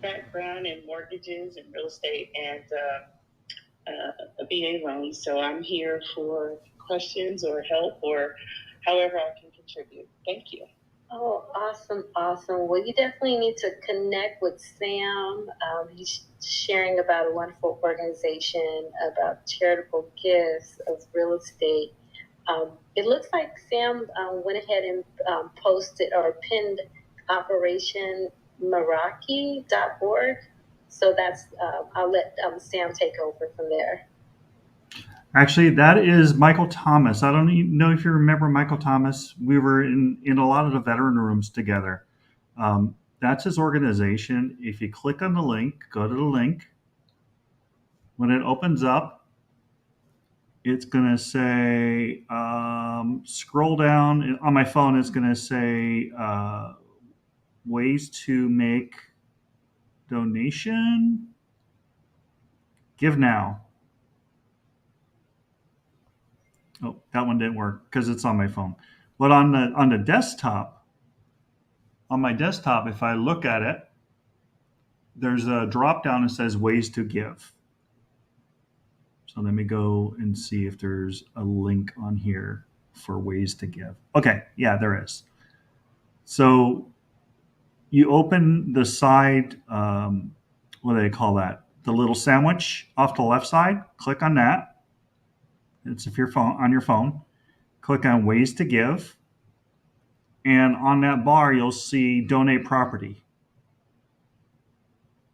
background in mortgages and real estate and a BA loan. So I'm here for questions or help or however I can contribute. Thank you. Oh, awesome, awesome. Well, you definitely need to connect with Sam. He's sharing about a wonderful organization about charitable gifts of real estate. It looks like Sam went ahead and posted or pinned Operation Meraki.org. So that's, I'll let Sam take over from there. Actually, that is Michael Thomas. I don't know if you remember Michael Thomas. We were in a lot of the veteran rooms together. That's his organization. If you click on the link, go to the link. When it opens up, it's going to say, scroll down. On my phone, it's going to say ways to make donation. Give now. Oh, that one didn't work because it's on my phone. But on the desktop, on my desktop, if I look at it, there's a drop down that says ways to give. So let me go and see if there's a link on here for ways to give. Okay, yeah, there is. So you open the side, what do they call that? The little sandwich off the left side. Click on that. It's if your phone on your phone. Click on ways to give. And on that bar, you'll see donate property.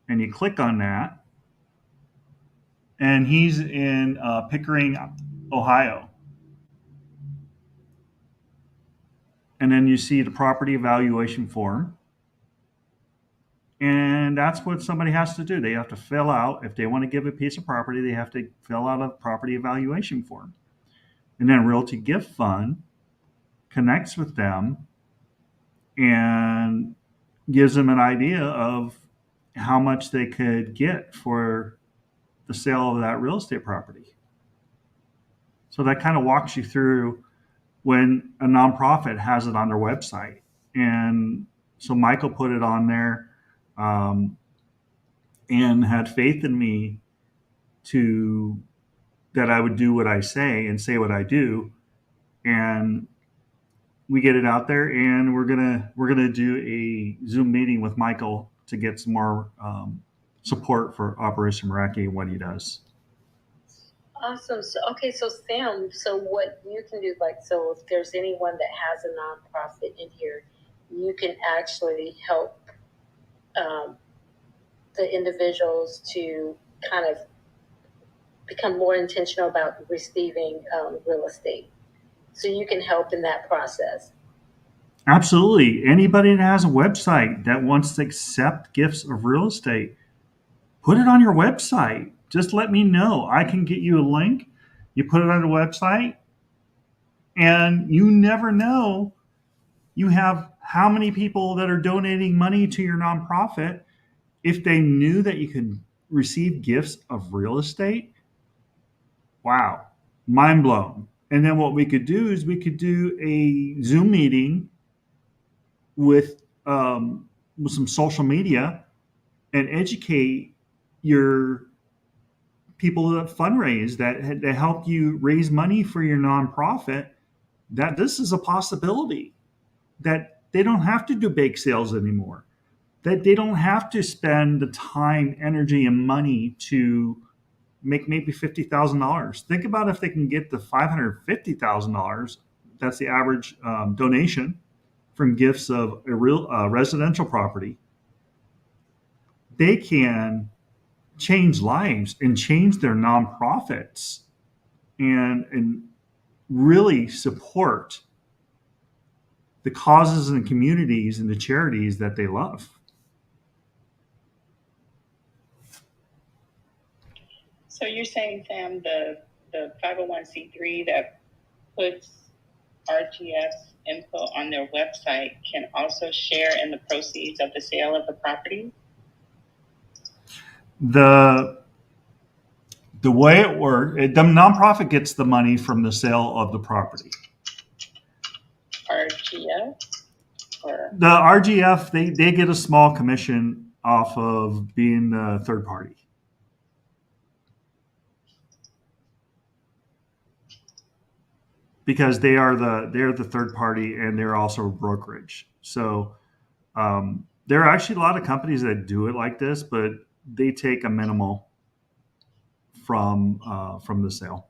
And you click on that. And he's in Pickering, Ohio. And then you see the property evaluation form. And that's what somebody has to do. They have to fill out, if they want to give a piece of property, they have to fill out a property evaluation form. And then Realty Gift Fund connects with them and gives them an idea of how much they could get for the sale of that real estate property. So that kind of walks you through when a nonprofit has it on their website. And so Michael put it on there and had faith in me that I would do what I say and say what I do. And we get it out there, and we're gonna do a Zoom meeting with Michael to get some more support for Operation Meraki and what he does. Awesome. So, okay, so Sam, so what you can do, like, so if there's anyone that has a nonprofit in here, you can actually help the individuals to kind of become more intentional about receiving real estate. So you can help in that process. Absolutely. Anybody that has a website that wants to accept gifts of real estate, put it on your website. Just let me know. I can get you a link. You put it on the website, and you never know. You have how many people that are donating money to your nonprofit. If they knew that you could receive gifts of real estate, wow, mind blown. And then what we could do is we could do a Zoom meeting with some social media and educate your people that fundraise, that help you raise money for your nonprofit, that this is a possibility, that they don't have to do bake sales anymore, that they don't have to spend the time, energy, and money to make maybe $50,000. Think about if they can get the $550,000. That's the average donation from gifts of a real residential property. They can change lives and change their nonprofits and really support the causes and communities and the charities that they love. So you're saying, Sam, the 501c3 that puts RGF info on their website can also share in the proceeds of the sale of the property? The way it works, the nonprofit gets the money from the sale of the property. RGF? Or? The RGF, they get a small commission off of being the third party. Because they're the third party and they're also a brokerage. So there are actually a lot of companies that do it like this, but they take a minimal from the sale.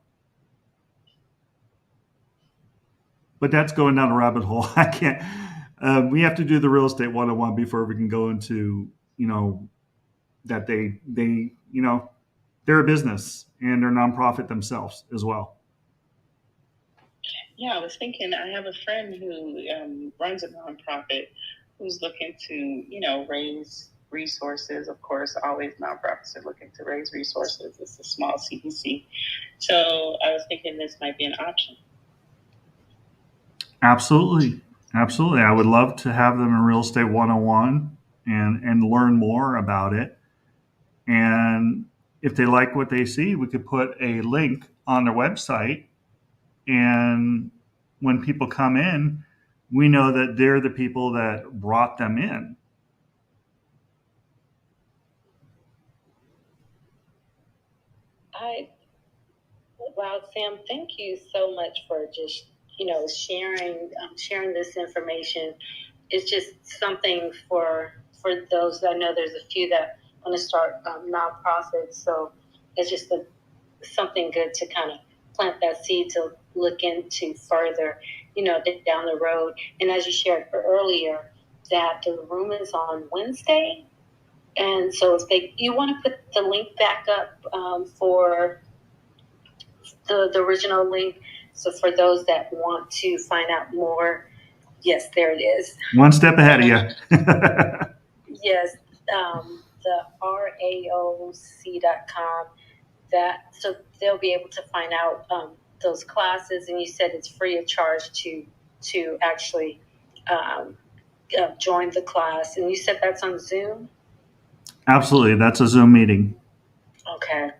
But that's going down a rabbit hole. I can't. We have to do the real estate 101 before we can go into that they they're a business and they're nonprofit themselves as well. Yeah, I was thinking, I have a friend who runs a nonprofit who's looking to, raise resources. Of course, always nonprofits are looking to raise resources. It's a small CDC. So I was thinking this might be an option. Absolutely. Absolutely. I would love to have them in Real Estate 101 and learn more about it. And if they like what they see, we could put a link on their website. And when people come in, we know that they're the people that brought them in. Wow, Sam, thank you so much for just sharing this information. It's just something for those. I know there's a few that want to start nonprofits, so it's just something good to kind of plant that seed to look into further, down the road. And as you shared earlier, that the room is on Wednesday, and so if you want to put the link back up for the original link. So for those that want to find out more, yes, there it is. One step ahead of you. Yes, the raoc.com. So they'll be able to find out those classes, and you said it's free of charge to actually join the class, and you said that's on Zoom. Absolutely, that's a Zoom meeting. Okay.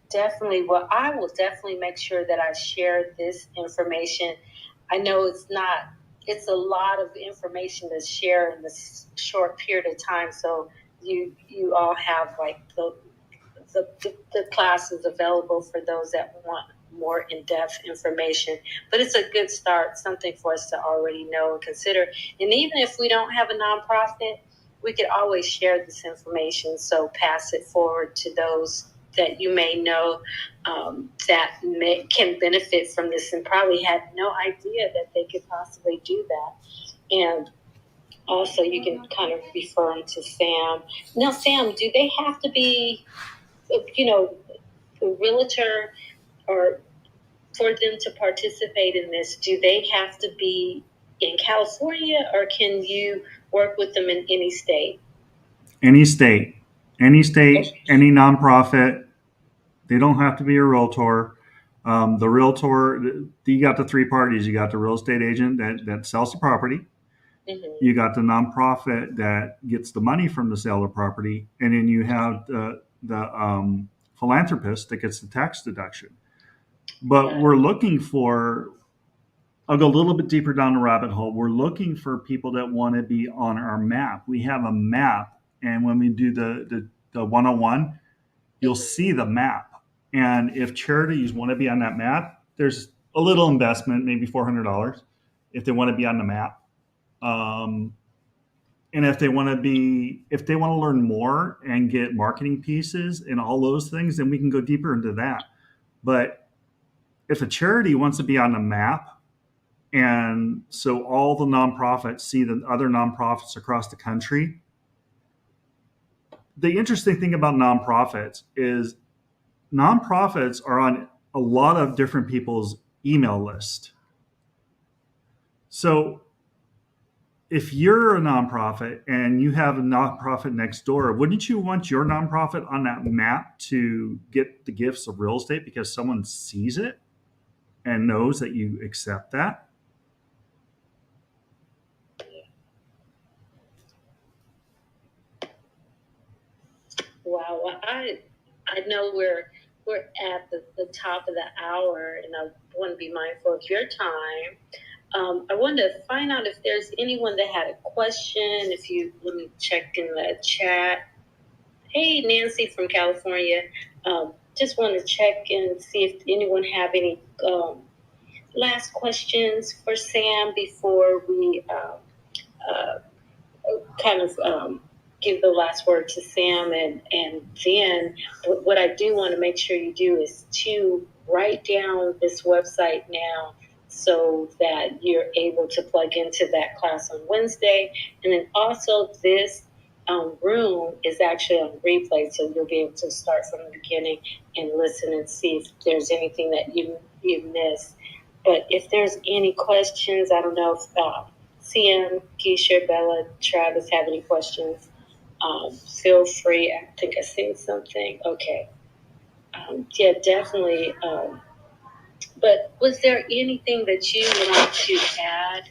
Definitely. Well, I will definitely make sure that I share this information. I know it's a lot of information to share in this short period of time. So you all have like the classes available for those that want more in-depth information. But it's a good start, something for us to already know and consider. And even if we don't have a nonprofit, we could always share this information. So pass it forward to those that you may know that can benefit from this and probably had no idea that they could possibly do that. And also you can kind of refer them to Sam. Now, Sam, do they have to be, a realtor, or for them to participate in this, do they have to be in California, or can you work with them in any state? Any state, any nonprofit. They don't have to be a realtor. The realtor, you got the three parties. You got the real estate agent that sells the property. Mm-hmm. You got the nonprofit that gets the money from the sale of property, and then you have the philanthropist that gets the tax deduction. But we're looking for. I'll go a little bit deeper down the rabbit hole. We're looking for people that want to be on our map. We have a map, and when we do the 101, you'll see the map. And if charities want to be on that map, there's a little investment, maybe $400, if they want to be on the map. And if they want to learn more and get marketing pieces and all those things, then we can go deeper into that. But if a charity wants to be on the map, and so all the nonprofits see the other nonprofits across the country, the interesting thing about nonprofits is nonprofits are on a lot of different people's email list. So if you're a nonprofit and you have a nonprofit next door, wouldn't you want your nonprofit on that map to get the gifts of real estate because someone sees it and knows that you accept that? Wow. Well, I know we're at the top of the hour, and I want to be mindful of your time. I wanted to find out if there's anyone that had a question. If you let me check in the chat. Hey, Nancy from California. Just want to check and see if anyone have any last questions for Sam before we kind of give the last word to Sam. And then what I do want to make sure you do is to write down this website now so that you're able to plug into that class on Wednesday. And then also this room is actually on replay, so you'll be able to start from the beginning and listen and see if there's anything that you missed. But if there's any questions, I don't know if CM, Keisha, Bella, Travis have any questions, feel free. I think I seen something. Okay. Yeah, definitely. But was there anything that you want to add,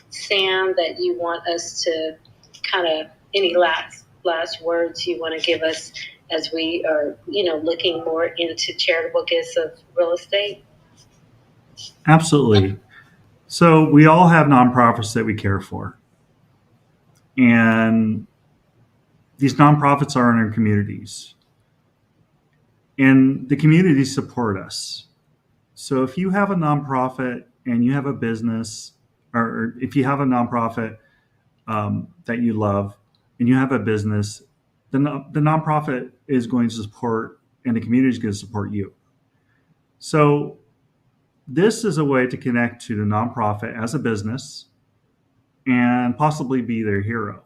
Sam, that you want us to kind of, any last words you want to give us as we are, looking more into charitable gifts of real estate? Absolutely. So we all have nonprofits that we care for. And these nonprofits are in our communities. And the communities support us. So if you have a nonprofit and you have a business, or if you have a nonprofit that you love and you have a business, then the nonprofit is going to support and the community is going to support you. So this is a way to connect to the nonprofit as a business and possibly be their hero.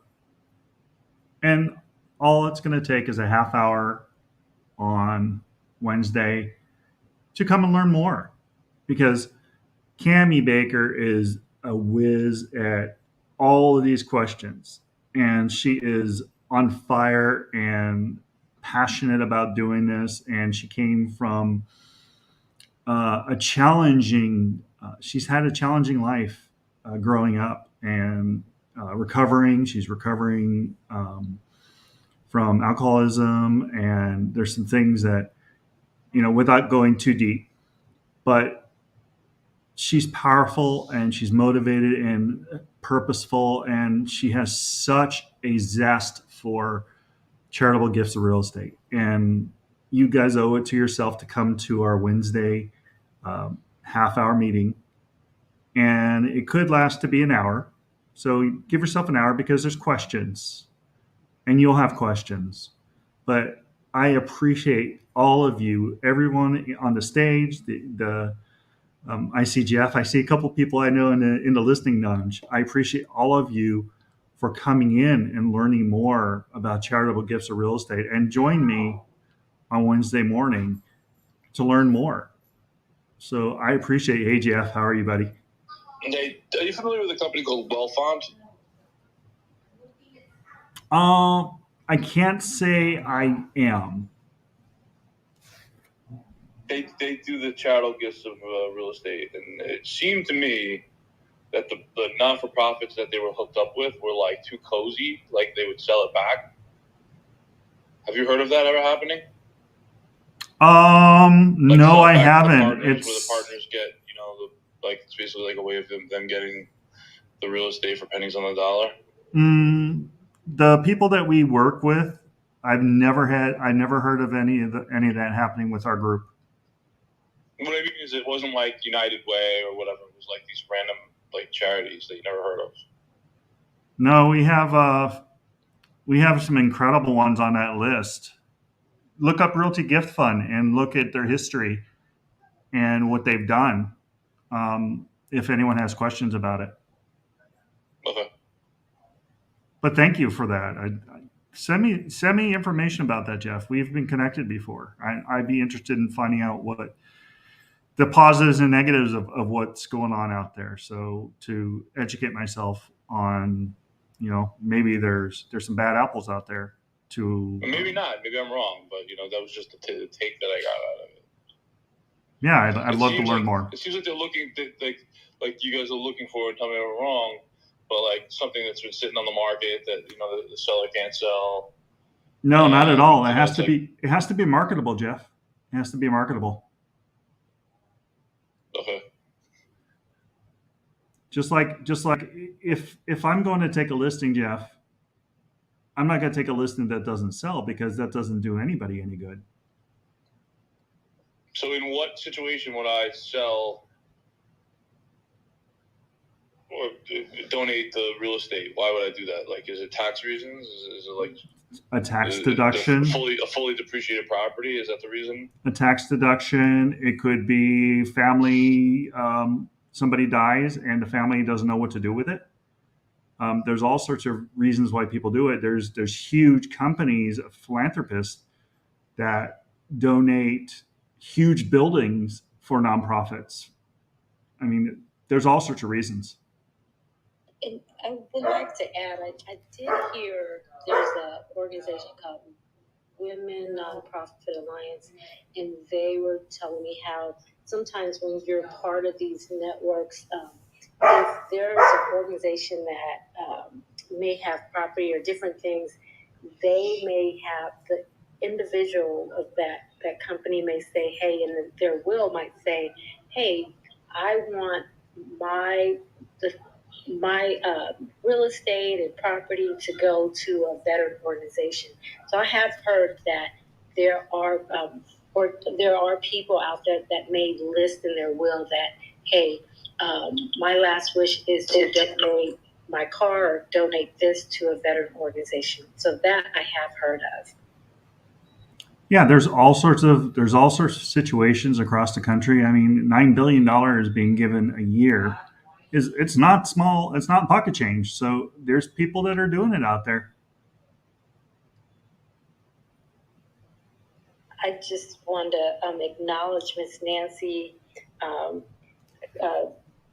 And all it's going to take is a half hour on Wednesday to come and learn more, because Cami Baker is a whiz at all of these questions, and she is on fire and passionate about doing this. And she came from she's had a challenging life growing up and recovering. She's recovering from alcoholism, and there's some things that, without going too deep, but she's powerful and she's motivated and purposeful, and she has such a zest for charitable gifts of real estate. And you guys owe it to yourself to come to our Wednesday half-hour meeting, and it could last to be an hour. So give yourself an hour, because there's questions, and you'll have questions. But I appreciate all of you, everyone on the stage, I see Jeff. I see a couple people I know in the listening lounge. I appreciate all of you for coming in and learning more about charitable gifts of real estate. And join me on Wednesday morning to learn more. So I appreciate it. Hey, Jeff, how are you, buddy? Hey, are you familiar with a company called Wellfond? I can't say I am. They do the charitable gifts of real estate, and it seemed to me that the non-for-profits that they were hooked up with were like too cozy, like they would sell it back. Have you heard of that ever happening? Like, no, I haven't. It's where the partners get, it's basically like a way of them getting the real estate for pennies on the dollar. The people that we work with, I never heard of any of that happening with our group. What I mean is, it wasn't like United Way or whatever. It was like these random charities that you never heard of. No, we have some incredible ones on that list. Look up Realty Gift Fund and look at their history and what they've done. If anyone has questions about it. Okay. But thank you for that. Send me information about that, Jeff. We've been connected before. I'd be interested in finding out what the positives and negatives of what's going on out there. So to educate myself on, maybe there's some bad apples out there. Maybe not. Maybe I'm wrong. But that was just the take that I got out of it. Yeah, I'd love to learn more. It seems like they're looking like you guys are looking for. Tell me if I'm wrong. But something that's been sitting on the market that the seller can't sell. No, not at all. It has to be marketable, Jeff. It has to be marketable. Okay. Just like if I'm going to take a listing, Jeff, I'm not going to take a listing that doesn't sell because that doesn't do anybody any good. So in what situation would I sell or donate the real estate? Why would I do that? Like, is it tax reasons? Is it like A tax deduction? A fully depreciated property? Is that the reason? A tax deduction. It could be family. Somebody dies and the family doesn't know what to do with it. There's all sorts of reasons why people do it. There's huge companies, philanthropists that donate huge buildings for nonprofits. I mean, there's all sorts of reasons. And I would like to add, I did hear there's an organization called Women Nonprofit Alliance, and they were telling me how sometimes when you're part of these networks, if there's an organization that may have property or different things, they may have the individual of that company may say, hey, and their will might say, hey, I want my real estate and property to go to a veteran organization. So I have heard that there are people out there that may list in their will that, hey, my last wish is to donate my car or donate this to a veteran organization. So that I have heard of. Yeah, there's all sorts of situations across the country. I mean, $9 billion being given a year it's not small. It's not pocket change. So there's people that are doing it out there. I just want to acknowledge Miss Nancy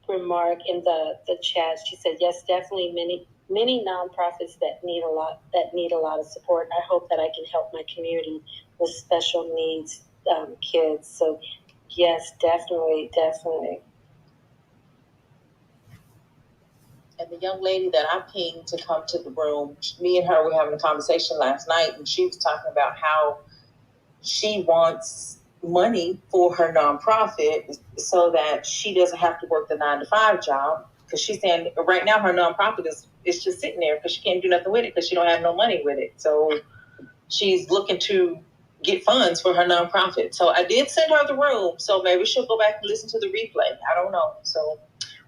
remark in the chat. She said, yes, definitely many nonprofits that need a lot of support. I hope that I can help my community with special needs kids. So yes, definitely. And the young lady that I pinged to come to the room, me and her were having a conversation last night, and she was talking about how she wants money for her nonprofit so that she doesn't have to work the 9-to-5 job. Because she's saying right now her nonprofit is just sitting there because she can't do nothing with it because she don't have no money with it. So she's looking to get funds for her nonprofit. So I did send her the room. So maybe she'll go back and listen to the replay. I don't know. So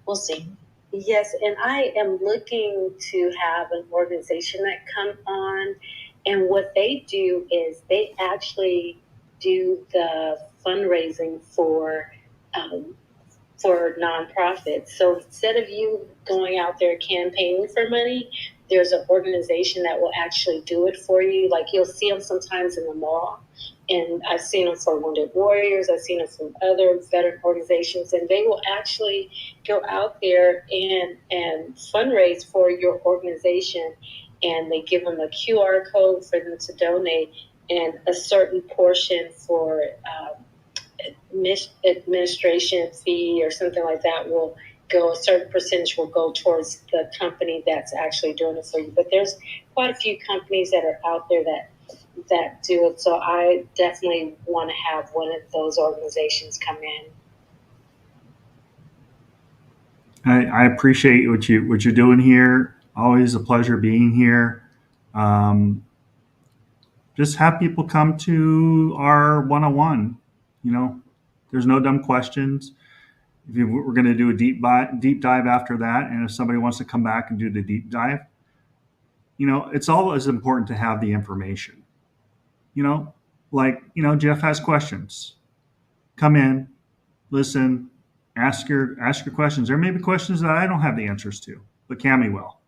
we'll see. Yes, and I am looking to have an organization that come on, and what they do is they actually do the fundraising for nonprofits. So instead of you going out there campaigning for money, there's an organization that will actually do it for you. Like you'll see them sometimes in the mall. And I've seen them for Wounded Warriors. I've seen them from other veteran organizations, and they will actually go out there and fundraise for your organization. And they give them a QR code for them to donate, and a certain portion for administration fee or something like that will go. A certain percentage will go towards the company that's actually doing it for you. But there's quite a few companies that are out there that do it. So I definitely want to have one of those organizations come in. I appreciate what you're doing here. Always a pleasure being here. Just have people come to our 101. You know, there's no dumb questions. We're going to do a deep dive after that, and if somebody wants to come back and do the deep dive, you know, it's always important to have the information. You know, like, you know, Jeff has questions. Come in, listen, ask your questions. There may be questions that I don't have the answers to, but Cammie will.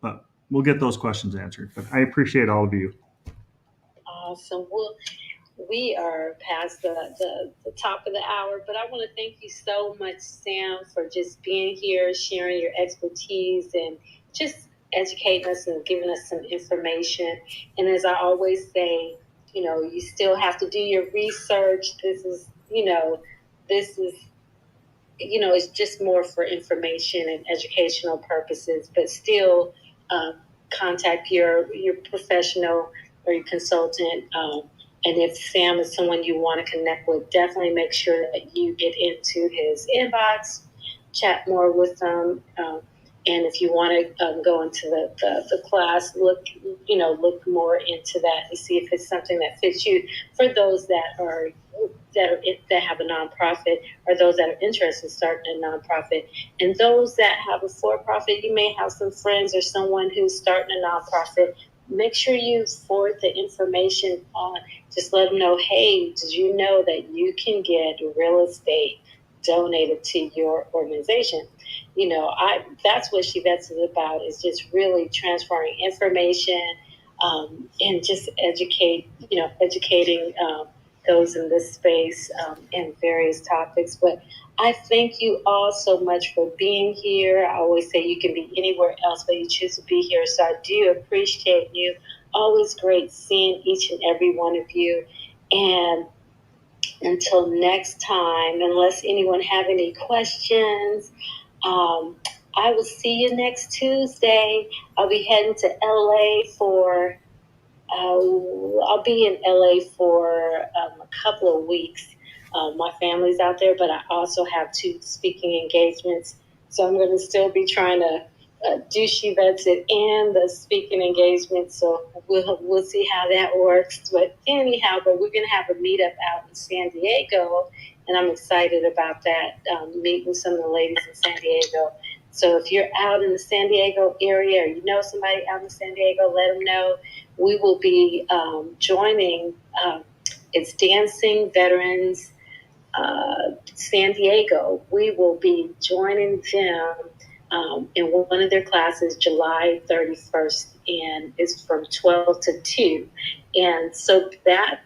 But we'll get those questions answered. But I appreciate all of you. Awesome. Well, we are past the top of the hour, but I want to thank you so much, Sam, for just being here, sharing your expertise, and just educating us and giving us some information. And as I always say, you know, you still have to do your research. This is it's just more for information and educational purposes, but still contact your professional or your consultant. And if Sam is someone you want to connect with, definitely make sure that you get into his inbox, chat more with them. And if you want to go into the class, look more into that and see if it's something that fits you. For those that have a nonprofit, or those that are interested in starting a nonprofit, and those that have a for-profit, you may have some friends or someone who's starting a nonprofit. Make sure you forward the information on. Just let them know, hey, did you know that you can get real estate donated to your organization? That's what Chivets is about, is just really transferring information, and just educating those in this space, in various topics. But I thank you all so much for being here. I always say you can be anywhere else, but you choose to be here. So I do appreciate you. Always great seeing each and every one of you. And until next time, unless anyone have any questions, I will see you next Tuesday. I'll be heading to LA for I'll be in LA for a couple of weeks. My family's out there, but I also have 2 speaking engagements. So I'm going to still be trying to do Chivets and the speaking engagement. So we'll see how that works. But anyhow, we're going to have a meetup out in San Diego, and I'm excited about that, meeting some of the ladies in San Diego. So if you're out in the San Diego area, or you know somebody out in San Diego, let them know. We will be joining, it's Dancing Veterans San Diego. We will be joining them in one of their classes July 31st, and it's from 12 to 2. And so that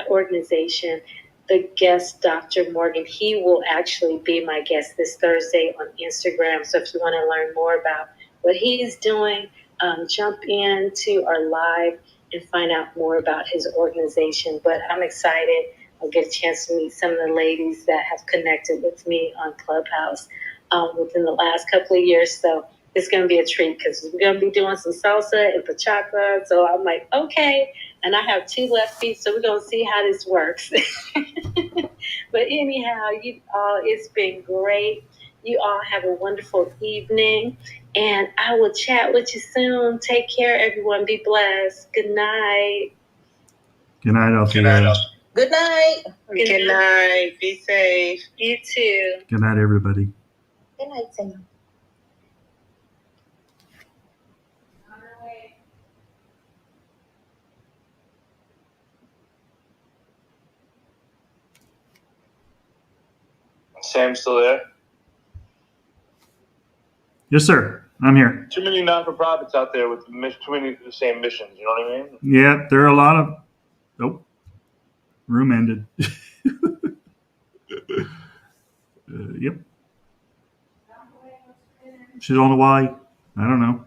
organization, the guest, Dr. Morgan, he will actually be my guest this Thursday on Instagram. So if you want to learn more about what he's doing, jump into our live and find out more about his organization. But I'm excited. I'll get a chance to meet some of the ladies that have connected with me on Clubhouse within the last couple of years. So it's going to be a treat, because we're going to be doing some salsa and bachata. So I'm like, okay. And I have 2 left feet, so we're going to see how this works. But anyhow, you all, it's been great. You all have a wonderful evening, and I will chat with you soon. Take care, everyone. Be blessed. Good night. Good night, Althea. Good night. Good night. Be safe. You too. Good night, everybody. Good night, Sam. Sam still there? Yes, sir. I'm here. Too many not-for-profits out there with too many of the same missions. You know what I mean? Yeah, there are a lot of. Nope. Room ended. Yep. She's on the way. I don't know.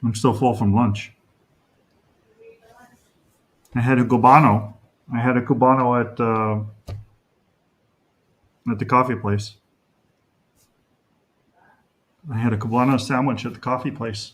I'm still full from lunch. I had a cubano. At the coffee place. I had a cubano sandwich at the coffee place.